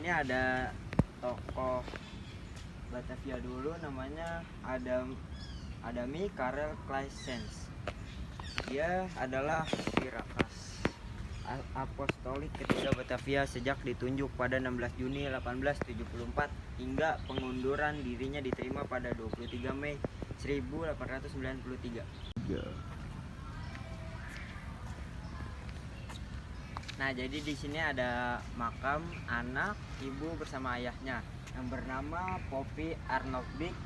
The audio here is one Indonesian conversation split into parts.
sini ada tokoh Batavia dulu, namanya Adami Karel Claessens. Dia adalah Sirakas Apostolik ketiga Batavia sejak ditunjuk pada 16 Juni 1874 hingga pengunduran dirinya diterima pada 23 Mei 1893. Nah, jadi di sini ada makam anak ibu bersama ayahnya yang bernama Poppy Arnoldbeek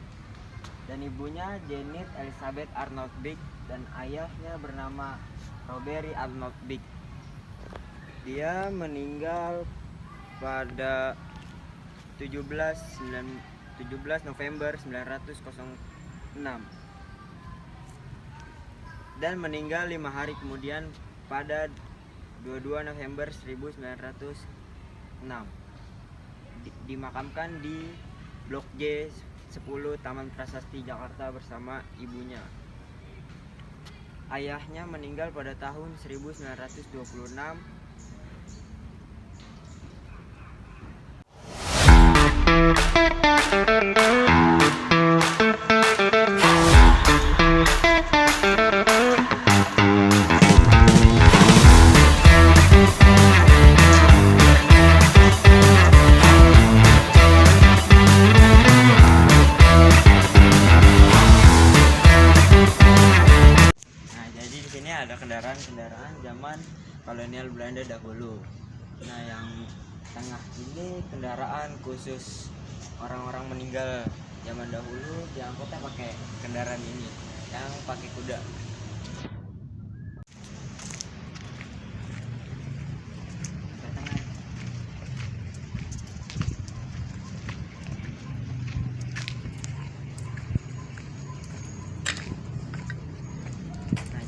dan ibunya Janet Elizabeth Arnoldbeek dan ayahnya bernama Robert Arnoldbeek. Dia meninggal pada 17 November 1906 dan meninggal 5 hari kemudian pada 22 November 1906. Dimakamkan di Blok J 10 Taman Prasasti Jakarta bersama ibunya. Ayahnya meninggal pada tahun 1926. Ada kendaraan-kendaraan zaman kolonial Belanda dahulu. Nah, yang tengah ini kendaraan khusus orang-orang meninggal zaman dahulu, diangkutnya pakai kendaraan ini yang pakai kuda.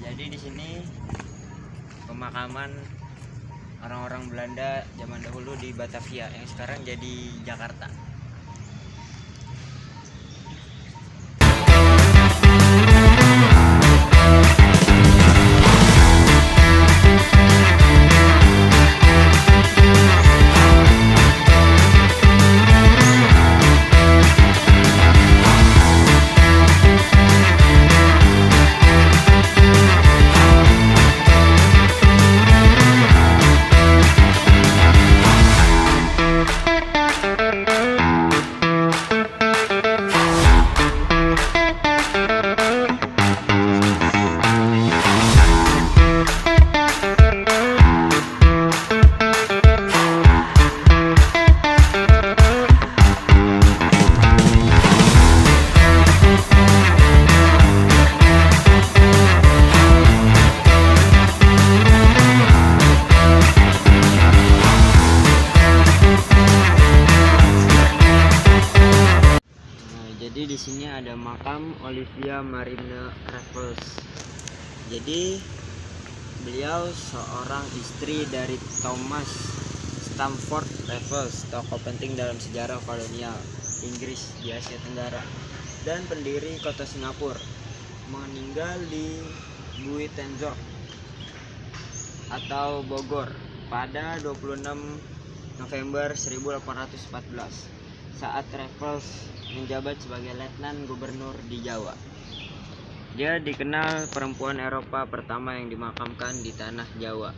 Jadi di sini pemakaman orang-orang Belanda zaman dahulu di Batavia yang sekarang jadi Jakarta. Jadi di sini ada makam Olivia Marina Raffles. Jadi beliau seorang istri dari Thomas Stamford Raffles, tokoh penting dalam sejarah kolonial Inggris di Asia Tenggara dan pendiri kota Singapura. Meninggal di Buitenzorg atau Bogor pada 26 November 1814 saat Raffles menjabat sebagai letnan gubernur di Jawa. Dia dikenal perempuan Eropa pertama yang dimakamkan di tanah Jawa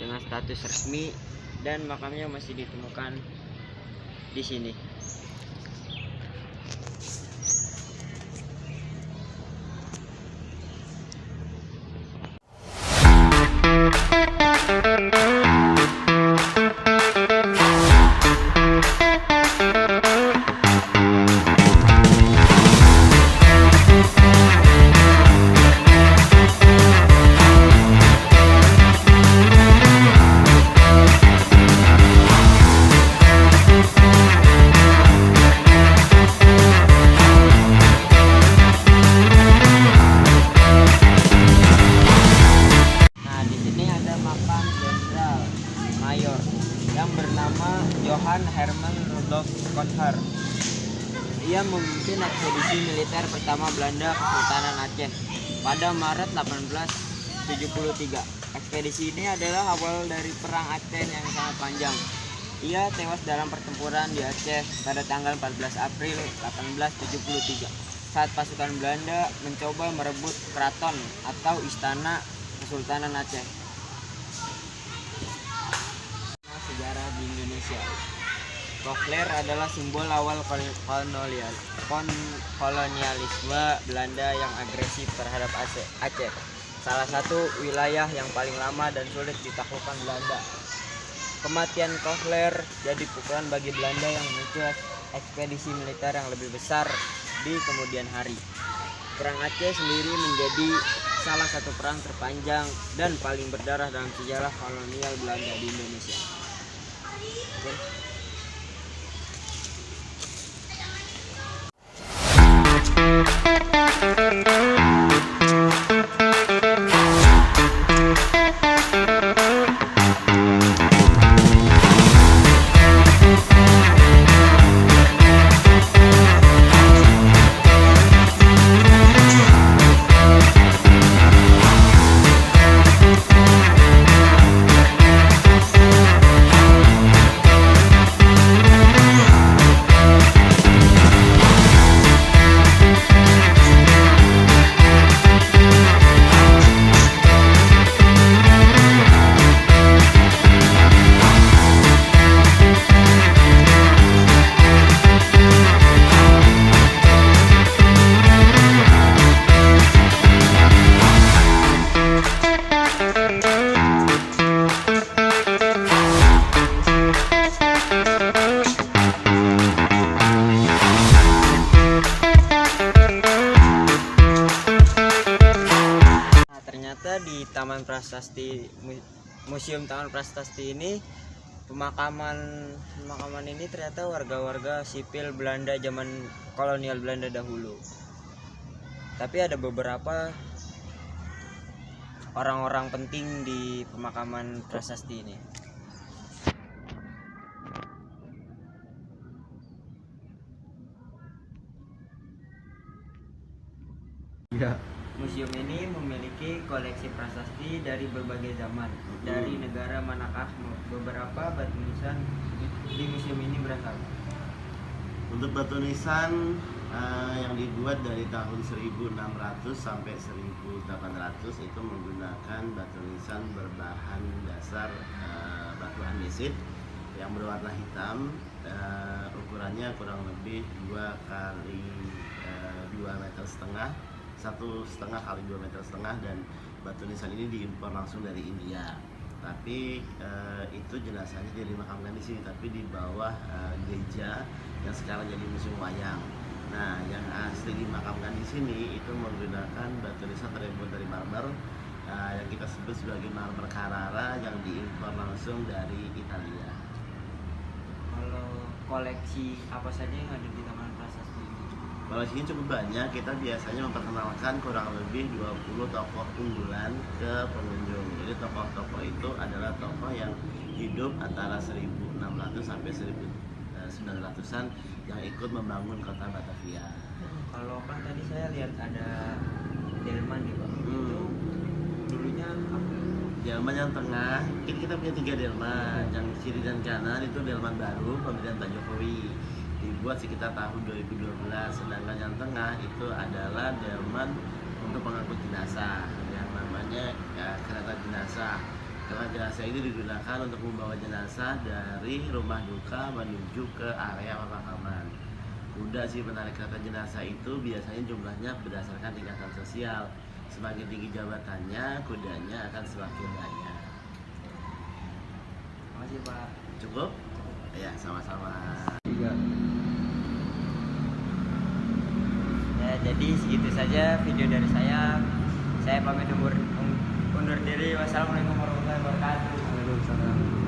dengan status resmi dan makamnya masih ditemukan di sini. Johann Hermann Rudolf Gotthard. Ia memimpin ekspedisi militer pertama Belanda ke Kesultanan Aceh pada Maret 1873. Ekspedisi ini adalah awal dari Perang Aceh yang sangat panjang Ia tewas dalam pertempuran di Aceh pada tanggal 14 April 1873 saat pasukan Belanda mencoba merebut keraton atau istana Kesultanan Aceh. Sejarah di Indonesia. Kokhler adalah simbol awal kolonialisme Belanda yang agresif terhadap Aceh, salah satu wilayah yang paling lama dan sulit ditaklukkan Belanda. Kematian Kokhler jadi pukulan bagi Belanda yang memicu ekspedisi militer yang lebih besar di kemudian hari. Perang Aceh sendiri menjadi salah satu perang terpanjang dan paling berdarah dalam sejarah kolonial Belanda di Indonesia. Oke. Di Taman Prasasti, Museum Taman Prasasti ini pemakaman ini ternyata warga-warga sipil Belanda zaman kolonial Belanda dahulu. Tapi ada beberapa orang-orang penting di pemakaman prasasti ini. Ya. Museum ini memiliki koleksi prasasti dari berbagai zaman. Dari negara manakah beberapa batu nisan di museum ini berasal? Untuk batu nisan yang dibuat dari tahun 1600 sampai 1800 itu menggunakan batu nisan berbahan dasar batu andesit yang berwarna hitam. Ukurannya kurang lebih 2 kali 2,5 meter, 1,5 kali 2,5 meter, dan batu nisan ini diimpor langsung dari India. Tapi itu jenazahnya jadi dimakamkan di sini, tapi di bawah gereja yang sekarang jadi museum wayang. Nah, yang asli dimakamkan di sini itu menggunakan batu nisan terbuat dari marmer yang kita sebut sebagai marmer Carrara yang diimpor langsung dari Italia. Kalau koleksi apa saja yang ada di Taman Prasasti ini? Koleksinya cukup banyak. Kita biasanya memperkenalkan kurang lebih 20 tokoh unggulan ke pengunjung. Jadi tokoh-tokoh itu adalah tokoh yang hidup antara 1600 sampai 1900-an yang ikut membangun kota Batavia. Kalau kan tadi saya lihat ada delman nih Pak. Itu dulunya apa? Delman yang tengah, kita punya 3 delman. Yang kiri dan kanan itu delman baru pemerintahan Pak Jokowi, dibuat sekitar tahun 2012. Sedangkan yang tengah itu adalah delman untuk pengangkut jenazah yang namanya kereta jenazah. Kereta jenazah ini digunakan untuk membawa jenazah dari rumah duka menuju ke area pemakaman. Kuda sih penarik kereta jenazah itu biasanya jumlahnya berdasarkan tingkatan sosial. Semakin tinggi jabatannya, kudanya akan semakin banyak. Makasih Pak. Cukup? Ya, sama-sama. Iya. Ya, jadi segitu saja video dari saya. Saya pamit undur diri. Wassalamualaikum warahmatullahi wabarakatuh. Waalaikumsalam.